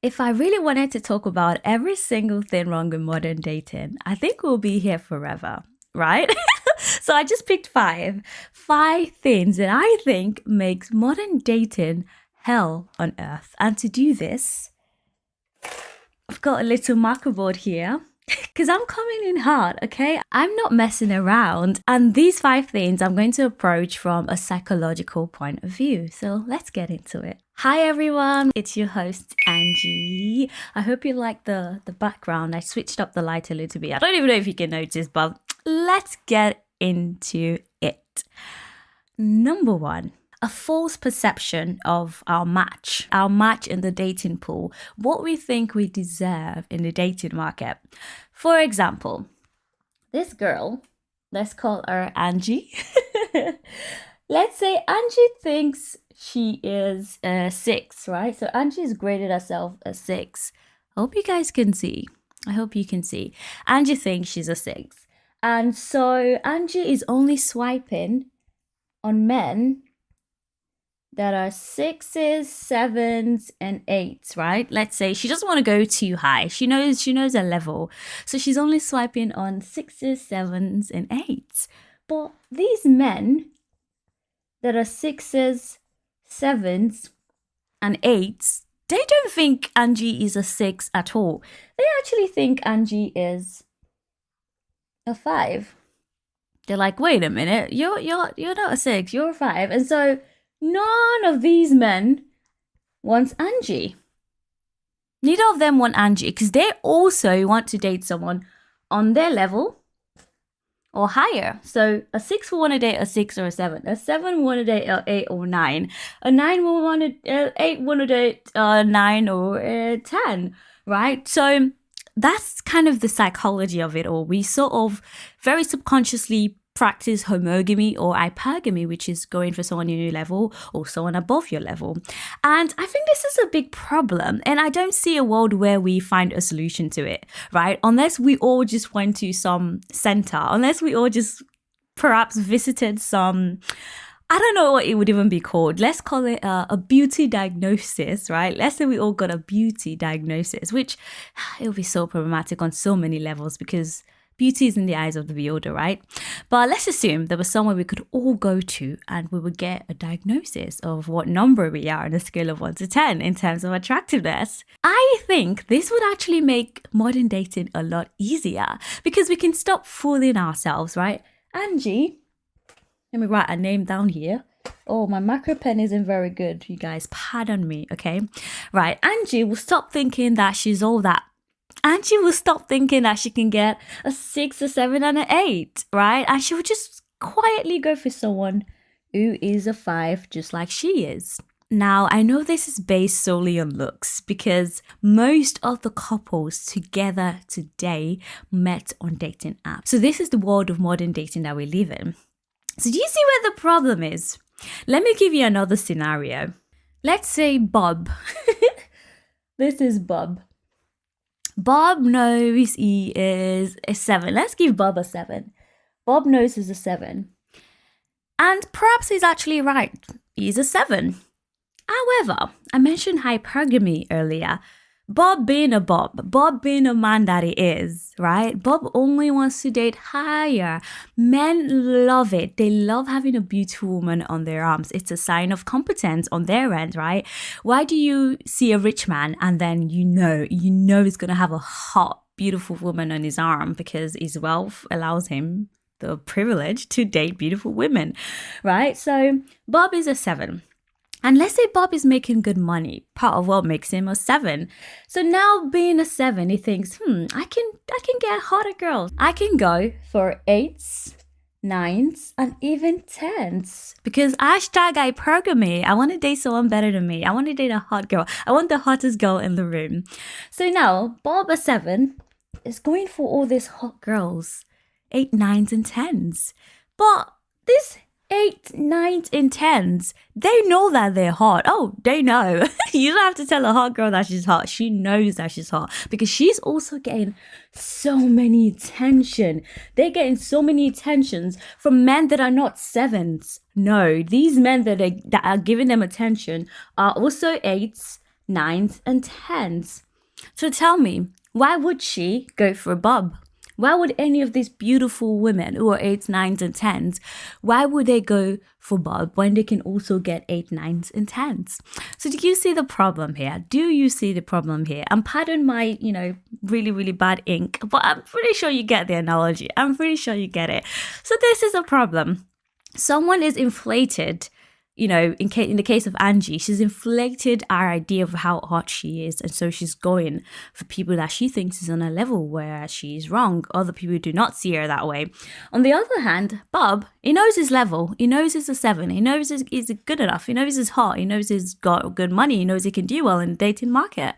If I really wanted to talk about every single thing wrong with modern dating, I think we'll be here forever, right? So I just picked five things that I think makes modern dating hell on earth. And to do this, I've got a little marker board here because I'm coming in hard, okay? I'm not messing around. And these 5 things I'm going to approach from a psychological point of view. So let's get into it. Hi everyone, it's your host Angie. I hope you like the background. I switched up the light a little bit. I don't even know if you can notice, but let's get into it. Number 1. A false perception of our match in the dating pool, what we think we deserve in the dating market. For example, this girl, let's call her Angie. Let's say Angie thinks she is a 6, right? So Angie's graded herself a 6. I hope you guys can see. I hope you can see. Angie thinks she's a 6. And so Angie is only swiping on men that are 6s, 7s, and 8s, right? Let's say she doesn't want to go too high. She knows her level. So she's only swiping on 6s, 7s, and 8s. But these men that are 6s, 7s, and 8s, they don't think Angie is a 6 at all. They actually think Angie is a 5. They're like, wait a minute, you're not a 6, you're a 5. And so none of these men wants Angie. Neither of them want Angie because they also want to date someone on their level or higher. So a 6 will want to date a 6 or a 7. A 7 will want to date a 8 or 9. A 9 will want to 8 want to date a 9 or a 10, right? So that's kind of the psychology of it all. We sort of very subconsciously practice homogamy or hypergamy, which is going for someone in your level or someone above your level. And I think this is a big problem. And I don't see a world where we find a solution to it, right? Unless we all just went to some center, unless we all just perhaps visited some, I don't know what it would even be called. Let's call it a beauty diagnosis, right? Let's say we all got a beauty diagnosis, which it would be so problematic on so many levels because beauty is in the eyes of the beholder, right? But let's assume there was somewhere we could all go to and we would get a diagnosis of what number we are on a scale of 1 to 10 in terms of attractiveness. I think this would actually make modern dating a lot easier because we can stop fooling ourselves, right? Angie, let me write a name down here. Oh, my macro pen isn't very good, you guys. Pardon me, okay? Right, Angie will stop thinking that she's all that. Angie will stop thinking that she can get a 6, a 7, and an 8, right? And she will just quietly go for someone who is a 5, just like she is. Now, I know this is based solely on looks because most of the couples together today met on dating apps. So this is the world of modern dating that we live in. So do you see where the problem is? Let me give you another scenario. Let's say Bob. This is Bob. Bob knows he is a 7. Let's give Bob a 7. Bob knows he's a 7. And perhaps he's actually right. He's a 7. However, I mentioned hypergamy earlier. Bob being a man that he is, right? Bob only wants to date higher. Men love it. They love having a beautiful woman on their arms. It's a sign of competence on their end, right? Why do you see a rich man and then you know he's going to have a hot, beautiful woman on his arm because his wealth allows him the privilege to date beautiful women, right? So Bob is a 7. And let's say Bob is making good money, part of what makes him a 7. So now being a 7, he thinks, I can get hotter girls. I can go for 8s, 9s, and even 10s. Because #hypergamy, I want to date someone better than me. I want to date a hot girl. I want the hottest girl in the room. So now Bob, a 7, is going for all these hot girls, 8, 9s, and 10s. But this 8, 9s, and 10s, they know that they're hot. Oh, they know. You don't have to tell a hot girl that she's hot. She knows that she's hot because she's also getting so many attention. They're getting so many attentions from men that are not 7s. No, these men that are giving them attention are also 8s, 9s, and 10s. So tell me, why would she go for a Bob? Why would any of these beautiful women who are 8s, 9s, and 10s, why would they go for Bob when they can also get 8, 9s, and 10s? So do you see the problem here? Do you see the problem here? And pardon my, really, really bad ink, but I'm pretty sure you get the analogy. I'm pretty sure you get it. So this is a problem. Someone is inflated. In the case of Angie, she's inflated our idea of how hot she is. And so she's going for people that she thinks is on a level where she's wrong. Other people do not see her that way. On the other hand, Bob, he knows his level. He knows he's a 7. He knows he's good enough. He knows he's hot. He knows he's got good money. He knows he can do well in the dating market.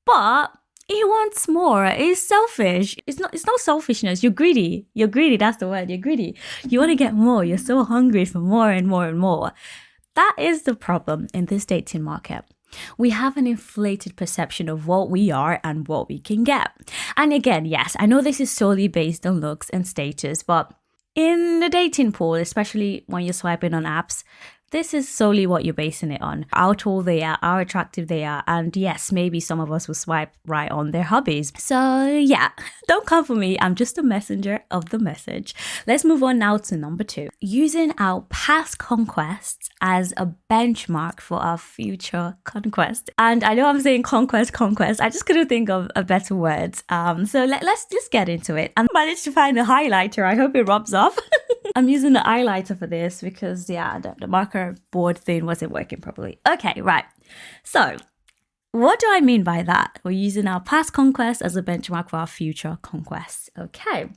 But he wants more. He's selfish. It's not selfishness. You're greedy. That's the word. You're greedy. You want to get more. You're so hungry for more and more and more. That is the problem in this dating market. We have an inflated perception of what we are and what we can get. And again, yes, I know this is solely based on looks and status, but in the dating pool, especially when you're swiping on apps, this is solely what you're basing it on. How tall they are, how attractive they are. And yes, maybe some of us will swipe right on their hobbies. So yeah, don't come for me. I'm just a messenger of the message. Let's move on now to number 2. Using our past conquests as a benchmark for our future conquest. And I know I'm saying conquest. I just couldn't think of a better word. So let's just get into it. I managed to find a highlighter. I hope it rubs off. I'm using the highlighter for this because, the marker board thing wasn't working properly. Okay, right. So what do I mean by that? We're using our past conquest as a benchmark for our future conquests. Okay.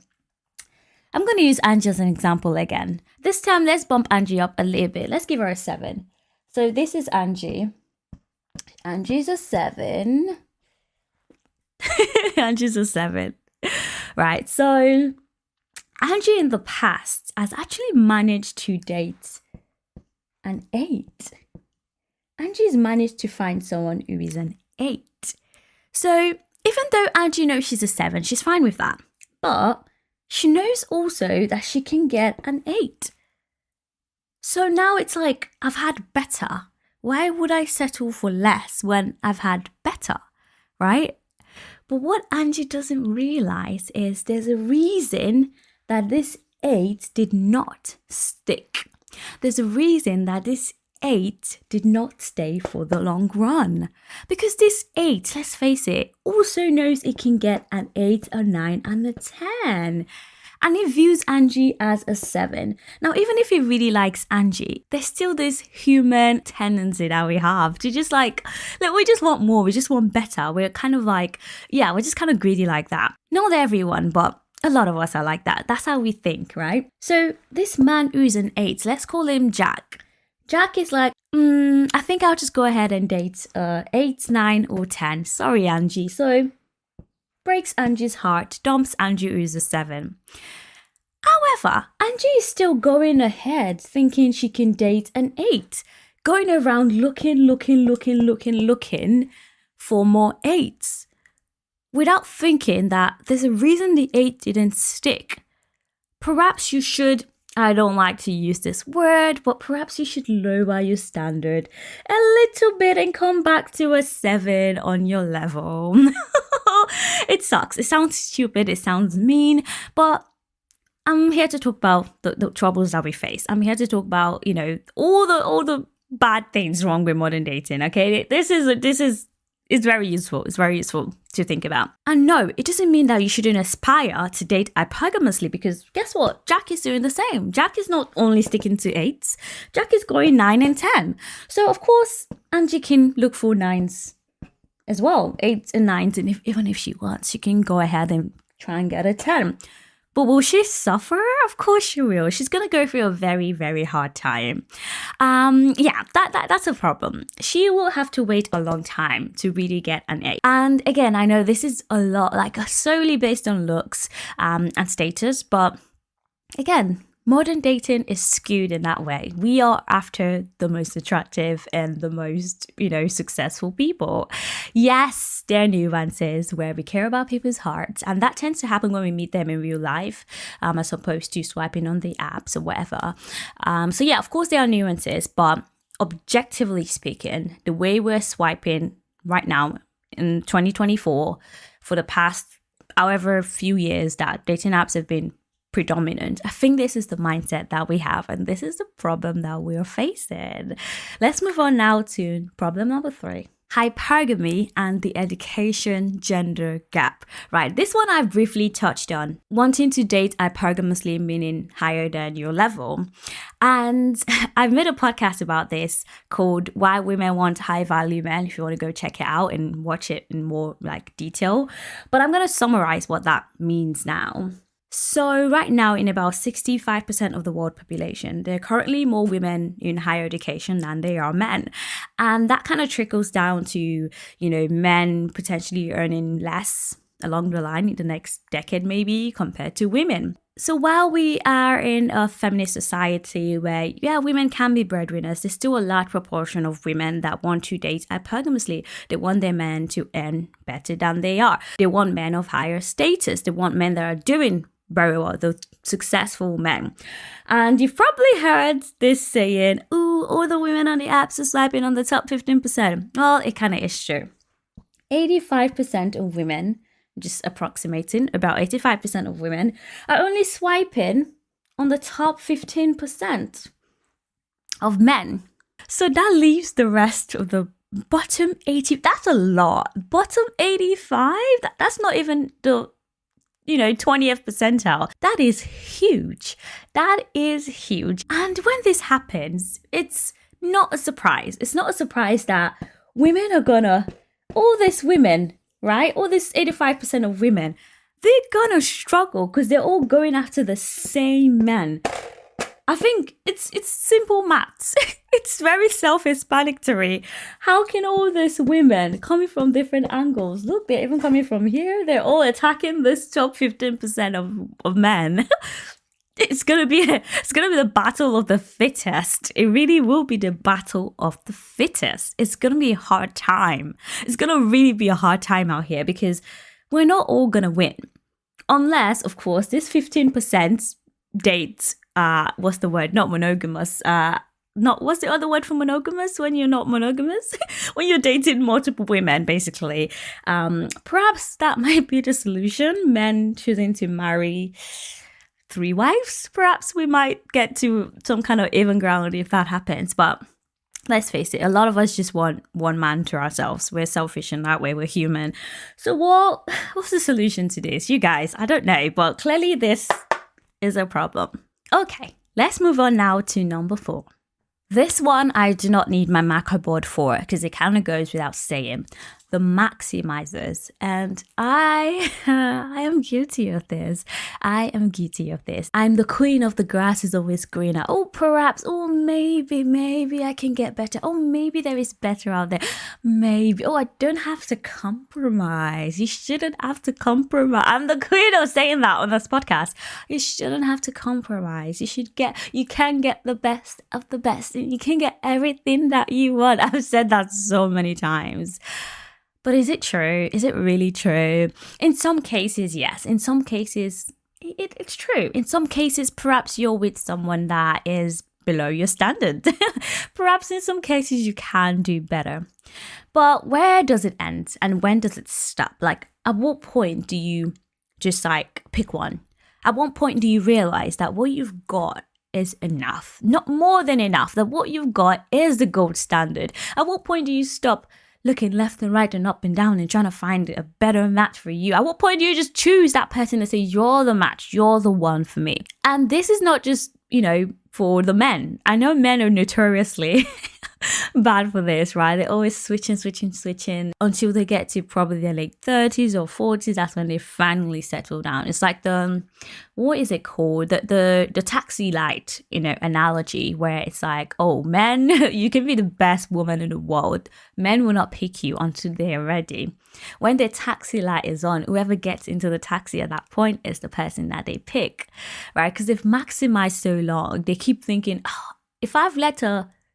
I'm going to use Angie as an example again. This time, let's bump Angie up a little bit. Let's give her a 7. So this is Angie. Angie's a 7. Angie's a 7. Right, so Angie in the past has actually managed to date an 8. Angie's managed to find someone who is an 8. So even though Angie knows she's a 7, she's fine with that. But she knows also that she can get an 8. So now it's like, I've had better. Why would I settle for less when I've had better, right? But what Angie doesn't realize is there's a reason that this 8 did not stick. There's a reason that this 8 did not stay for the long run. Because this 8, let's face it, also knows it can get an 8, a 9, and a 10. And it views Angie as a 7. Now, even if he really likes Angie, there's still this human tendency that we have to just we just want more, we just want better. We're kind of we're just kind of greedy like that. Not everyone, but a lot of us are like that. That's how we think, right? So this man who's an 8, let's call him Jack. Jack is like, I think I'll just go ahead and date 8, 9, or 10. Sorry, Angie. So breaks Angie's heart, dumps Angie who's a 7. However, Angie is still going ahead thinking she can date an 8, going around looking for more 8s without thinking that there's a reason the 8 didn't stick. Perhaps you should, I don't like to use this word, but perhaps you should lower your standard a little bit and come back to a 7 on your level. It sucks. It sounds stupid. It sounds mean, but I'm here to talk about the troubles that we face. I'm here to talk about, all the bad things wrong with modern dating. Okay, it's very useful. It's very useful to think about. And no, it doesn't mean that you shouldn't aspire to date hypergamously, because guess what? Jack is doing the same. Jack is not only sticking to 8s. Jack is going 9 and 10. So of course, Angie can look for 9s as well, 8s and 9s. And even if she wants, she can go ahead and try and get a 10. But will she suffer? Of course she will. She's going to go through a very, very hard time. That's a problem. She will have to wait a long time to really get an 8. And again, I know this is a lot, solely based on looks and status. But again, modern dating is skewed in that way. We are after the most attractive and the most, successful people. Yes, there are nuances where we care about people's hearts, and that tends to happen when we meet them in real life, as opposed to swiping on the apps or whatever. Of course there are nuances, but objectively speaking, the way we're swiping right now in 2024, for the past however few years that dating apps have been predominant, I think this is the mindset that we have, and this is the problem that we're facing. Let's move on now to problem number 3. Hypergamy and the education gender gap, right? This one I've briefly touched on. Wanting to date hypergamously, meaning higher than your level. And I've made a podcast about this called Why Women Want High Value Men, if you want to go check it out and watch it in more like detail. But I'm going to summarize what that means now. So right now, in about 65% of the world population, there are currently more women in higher education than there are men. And that kind of trickles down to, men potentially earning less along the line in the next decade, maybe, compared to women. So while we are in a feminist society where, women can be breadwinners, there's still a large proportion of women that want to date hypergamously. They want their men to earn better than they are. They want men of higher status. They want men that are doing very well, the successful men. And you've probably heard this saying, ooh, all the women on the apps are swiping on the top 15%. Well, it kind of is true. 85% of women, just approximating, about 85% of women are only swiping on the top 15% of men. So that leaves the rest of the bottom 80. That's a lot. Bottom 85? That's not even the 20th percentile. That is huge. That is huge. And when this happens, it's not a surprise. It's not a surprise that women are all these women, right? All this 85% of women, they're gonna struggle because they're all going after the same men. I think it's simple maths. It's very self-explanatory. How can all these women coming from different angles, look, they're even coming from here, they're all attacking this top 15% of men. It's gonna be the battle of the fittest. It really will be the battle of the fittest. It's gonna be a hard time. It's gonna really be a hard time out here because we're not all gonna win. Unless, of course, this 15% dates what's the word? Not monogamous. What's the other word for monogamous when you're not monogamous? When you're dating multiple women, basically. Perhaps that might be the solution. Men choosing to marry 3 wives. Perhaps we might get to some kind of even ground if that happens. But let's face it, a lot of us just want one man to ourselves. We're selfish in that way. We're human. So what's the solution to this? You guys, I don't know. But clearly this is a problem. Okay, let's move on now to number 4. This one I do not need my macro board for because it kind of goes without saying. The maximizers. And I am guilty of this. I'm the queen of the grass is always greener. Oh, perhaps. Oh, maybe I can get better. Oh, maybe there is better out there. Maybe. Oh, I don't have to compromise. You shouldn't have to compromise. I'm the queen of saying that on this podcast. You shouldn't have to compromise. You can get the best of the best. And you can get everything that you want. I've said that so many times. But is it true? Is it really true? In some cases, yes. In some cases, it's true. In some cases, perhaps you're with someone that is below your standard. Perhaps in some cases, you can do better. But where does it end? And when does it stop? Like, at what point do you just pick one? At what point do you realize that what you've got is enough? Not more than enough. That what you've got is the gold standard. At what point do you stop looking left and right and up and down and trying to find a better match for you? At what point do you just choose that person and say, you're the match, you're the one for me? And this is not just, for the men. I know men are notoriously bad for this, right? They're always switching until they get to probably their late 30s or 40s. That's when they finally settle down. It's like what is it called? The taxi light, analogy, where it's like, oh, men, you can be the best woman in the world. Men will not pick you until they're ready. When their taxi light is on, whoever gets into the taxi at that point is the person that they pick, right? Because they've maximized so long, they keep thinking, oh, if I've let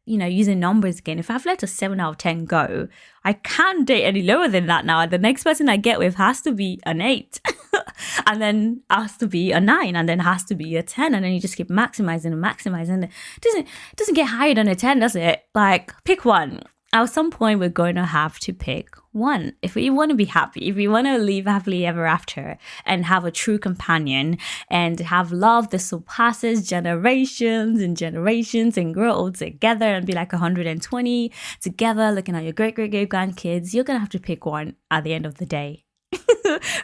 using numbers again, if I've let a 7 out of 10 go, I can't date any lower than that now. The next person I get with has to be an 8 and then has to be a 9 and then has to be a 10. And then you just keep maximizing. It doesn't get higher than a 10, does it? Like, pick one. At some point, we're going to have to pick one. If we want to be happy, if we want to live happily ever after and have a true companion and have love that surpasses generations and generations and grow old together and be like 120 together looking at your great grandkids, you're going to have to pick one at the end of the day.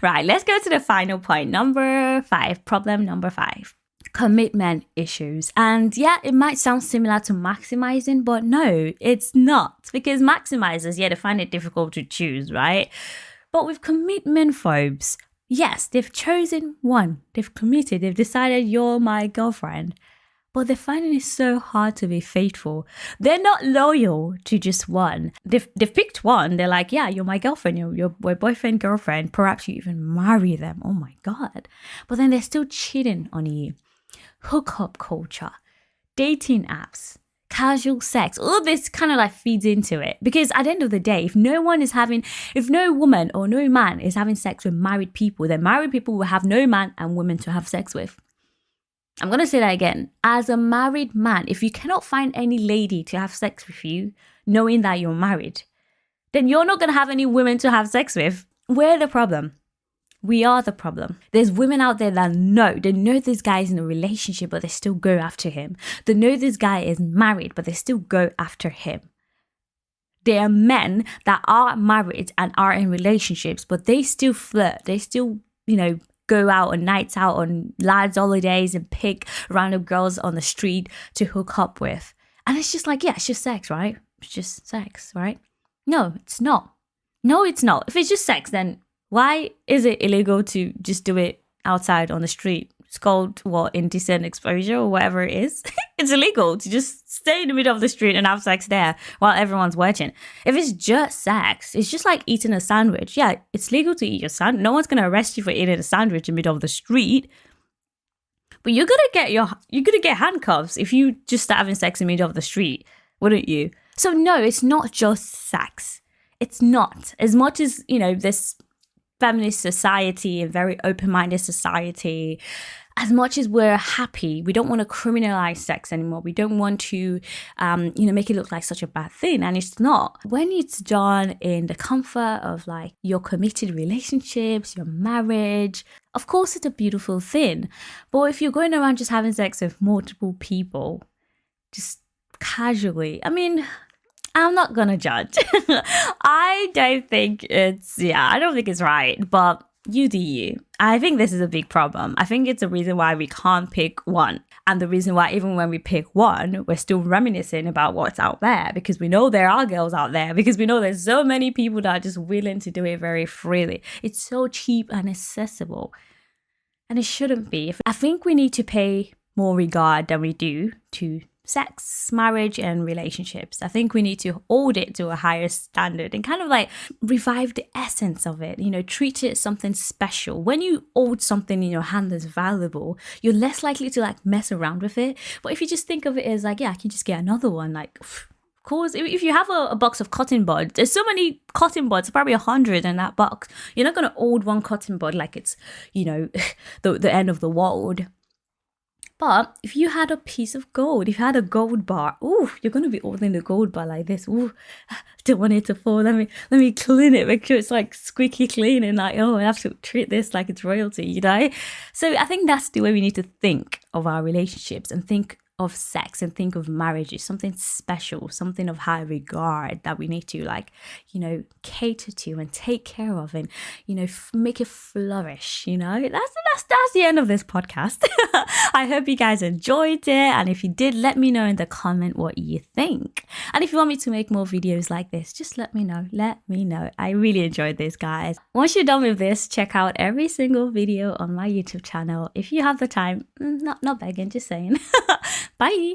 Right, let's go to the final point. Number 5, problem number 5. Commitment issues. And yeah, it might sound similar to maximizing, but no, it's not. Because maximizers, yeah, they find it difficult to choose, right? But with commitment phobes, yes, they've chosen one. They've committed. They've decided you're my girlfriend. But they're finding it so hard to be faithful. They're not loyal to just one. They've picked one. They're like, yeah, you're my girlfriend. You're my boyfriend, girlfriend. Perhaps you even marry them. Oh my God. But then they're still cheating on you. Hookup culture, dating apps, casual sex, all of this kind of like feeds into it. Because at the end of the day, if no woman or no man is having sex with married people, then married people will have no man and women to have sex with. I'm going to say that again. As a married man, if you cannot find any lady to have sex with you, knowing that you're married, then you're not going to have any women to have sex with. We're the problem. We are the problem. There's women out there that they know this guy is in a relationship, but they still go after him. They know this guy is married, but they still go after him. There are men that are married and are in relationships, but they still flirt. They still, go out on nights out, on lads' holidays and pick random girls on the street to hook up with. And it's just like, yeah, it's just sex, right? It's just sex, right? No, it's not. No, it's not. If it's just sex, then why is it illegal to just do it outside on the street? It's called, indecent exposure or whatever it is. It's illegal to just stay in the middle of the street and have sex there while everyone's watching. If it's just sex, it's just like eating a sandwich. Yeah, it's legal to eat your sandwich. No one's going to arrest you for eating a sandwich in the middle of the street. But you're going to get handcuffs if you just start having sex in the middle of the street, wouldn't you? So no, it's not just sex. It's not. As much as, this feminist society and very open-minded society, as much as we're happy, we don't want to criminalize sex anymore. We don't want to, make it look like such a bad thing. And it's not. When it's done in the comfort of like your committed relationships, your marriage, of course it's a beautiful thing. But if you're going around just having sex with multiple people, just casually, I'm not gonna judge. I don't think it's right, but you do you. I think this is a big problem. I think it's a reason why we can't pick one. And the reason why even when we pick one, we're still reminiscing about what's out there, because we know there are girls out there, because we know there's so many people that are just willing to do it very freely. It's so cheap and accessible. And it shouldn't be. I think we need to pay more regard than we do to sex, marriage, and relationships. I think we need to hold it to a higher standard and kind of like revive the essence of it, treat it as something special. When you hold something in your hand that's valuable, you're less likely to like mess around with it. But if you just think of it as like, yeah, I can just get another one, like, of course, if you have a box of cotton buds, there's so many cotton buds, probably 100 in that box. You're not going to hold one cotton bud like it's, the end of the world. But if you had a piece of gold, if you had a gold bar, you're going to be holding the gold bar like this. Don't want it to fall. Let me clean it, make sure it's like squeaky clean and like, I have to treat this like it's royalty, So I think that's the way we need to think of our relationships and think of sex and think of marriage as something special, something of high regard that we need to cater to and take care of and, make it flourish, That's the end of this podcast. I hope you guys enjoyed it. And if you did, let me know in the comment what you think. And if you want me to make more videos like this, just let me know. I really enjoyed this, guys. Once you're done with this, check out every single video on my YouTube channel. If you have the time, not begging, just saying. Bye.